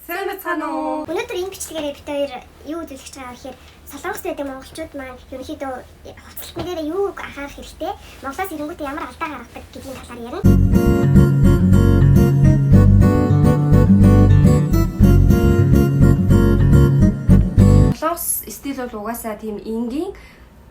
Сайн байна уу? Өнөөдөр энэ бичлэгээр бид хоёр юу үзүүлэх гэж байгаа гэхээр Солонгост байдаг монголчууд маань ерөнхийдөө хувцалтан дээр юу анхаарах хэрэгтэй, Монголоос ирэнгүүтээ ямар алдаа гаргадаг гэдгийн талаар ярина. Солонгос стил бол угаасаа тийм энгийн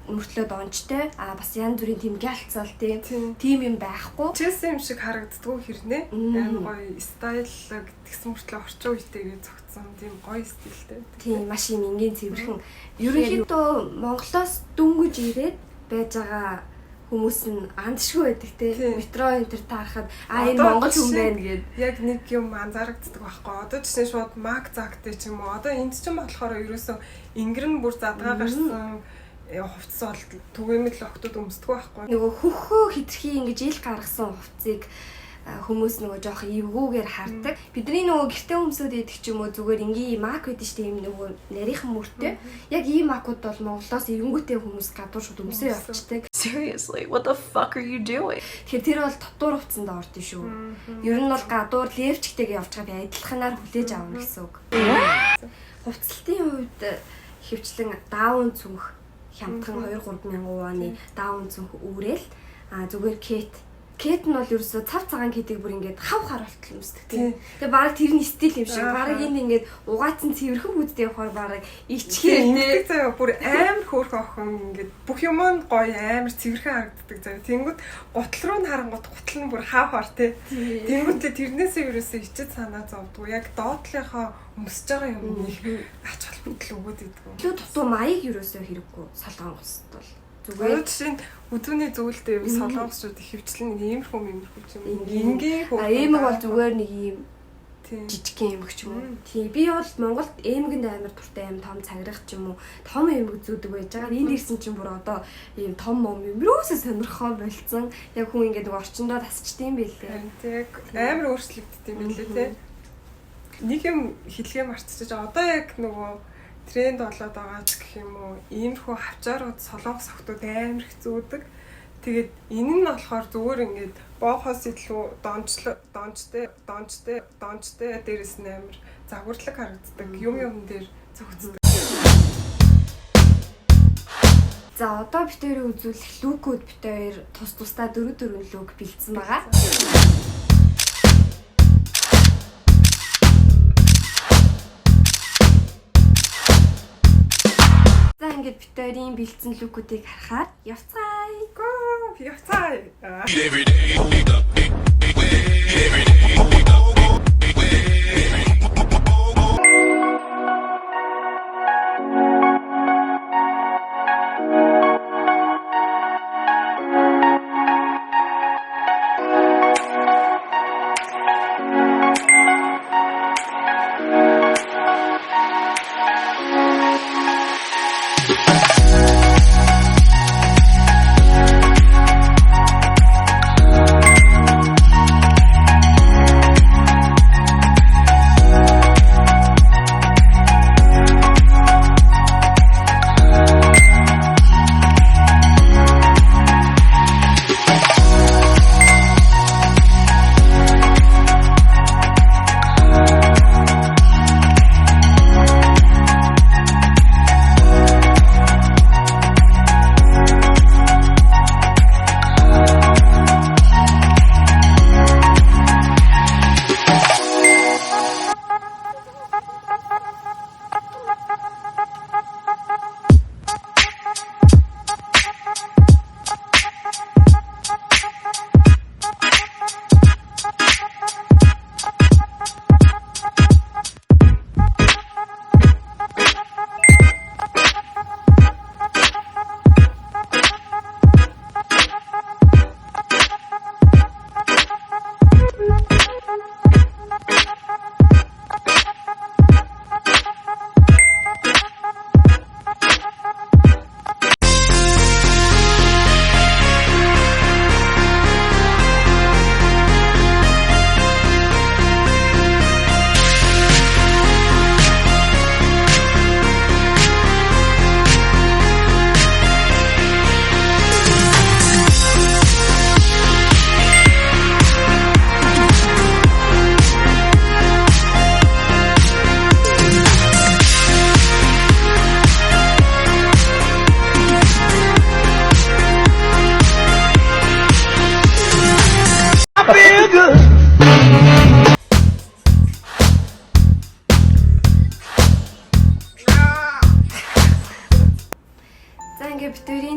мөртлөө дончтой бас янз бүрийн тийм гялцал тийм юм байхгүй. Чилсэн юм шиг харагддгүй хэрнээ. Амар гоё стайлог тэгсэн мөртлөө орчин үетэйгээ зогцсон тийм гоё стилтэй. Тийм маш юм энгийн цэвэрхэн. Ерөнхийдөө Монголоос дөнгөж ирээд байж байгаа хүмүүс нь андшгүй байдаг те. Метро энэ төр таарахад энэ монгол хүн байна гэд яг нэг юм анзаарагддаг байхгүй. Одоо жишээ шууд маг загтай ч юм уу. Одоо энд ч юм болохоор ерөөсөө ингэрэн бүр задгаа гарсан хувцас бол түгээмэл октод өмсдөг байхгүй. Нөгөө хөхөө хитрхи ингэж ил гаргасан хувцсыг хүмүүс нөгөө жоох эвгүүгээр хардаг. Бидний нөгөө гэртээ өмсөд идэх ч юм уу зүгээр ингийн мак байдаг шүү дээ, юм нөгөө нарийнхан мөртэй. Яг ийм макууд бол Монголоос эвэнгүүтэй хүмүүс гадуур шууд өмсөө явчихдаг. Seriously, what the fuck are you doing? Тэгэхээр тэр бол дотор хувцсанд ордон шүү. Ер нь бол гадуур левчгтэйгээ явж байгаа би адилханаар хүлээж аавна гэсэн үг. Хувцлалтын хувьд хөвчлэн даун цүнх хямдхан 2-3 мянган оны даун цүнх үүрэл зүгээр Кет нь бол ерөөсөө цав цагаан кетийг бүр ингээд хав харуултал өмсдөг тийм. Тэгээ баг тэрний стил юм шиг. Баг энэ ингээд угаацсан цэвэрхэн хүүдтэй явахаар баг ичгээр тийм. Заяа бүр амар хөөрхөн охин ингээд бүх юм нь гоё амар цэвэрхэн харагддаг заяа. Тэнгүүд гутал руу нь харангууд гутал нь бүр хав хар тийм. Тэнгүүдлээ тэрнээсээ ерөөсөө ичээд санаа зовдгоо. Яг доотлынхоо өмсөж байгаа юм нэг ач холбогдол өгөөд идэг. Илүү дутуу маяг ерөөсөө хэрэггүй Солонгост бол. Зүгээр жишээ нь өдөөний зөвлөлтөө солонгосчууд их хөвчлэн нэг иймэрхүү юм энгийн хөө. Эмэг бол зүгээр нэг юм жижигхэн эмэг ч юм уу. Тийм би бол Монголд эмэгэнд амар дуртай юм том цагирах ч юм уу. Том эмэг зүүдэг байж байгаа. Энд ирсэн чинь бүр одоо ийм том юм юусаа сонирхоо болцсон. Яг хүн ингээд нэг орчиндоо тасчдсан юм байлээ. Тийм амар өөрчлөгддөг юм байлээ те. Нэг юм хэлгээ марцчихж одоо яг нөгөө тренд болоод байгаа ч гэх юм уу иймэрхүү хавчаарууд солонгос охтууд амар их зүүдэг. Тэгээд энэ нь болохоор зүгээр ингээд боохоос илүү дончтой дээрэс нь амар загварлаг харагддаг юм дээр зөгцдөг. За одоо бид хоёрын үзүүлэх лүкүүд бид хоёр тусдаа 4 лүк бэлдсэн байгаа. За ингээд бид хоёрын бэлдсэн лүкүүдийг харахаар явцгаая. Явцгаая.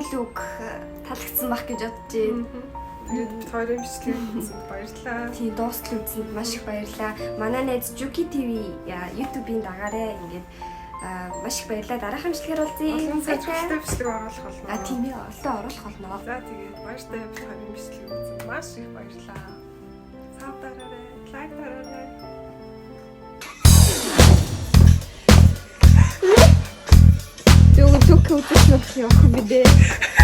зөвлөө үг таалагдсан байх гэж бодож байна. Тэгээд хоёрын бичлэг үзсэнд баярлалаа. Тийм дуустал үзсэнд маш их баярлалаа. Манай найз Juki TV YouTube-ийн дагаараа ингээд маш их баярлалаа. Дараагийн бичлэгээр уулзъя. Олон сайжралтай бичлэг оруулах болно. Тийм ээ, олон оруулах болно. За тэгээд баяртай хоёрын бичлэг үзсэнд маш их баярлалаа. Сав дараарай, лайк дараарай. Юу ч үгүй үзэх юм явах бидээ.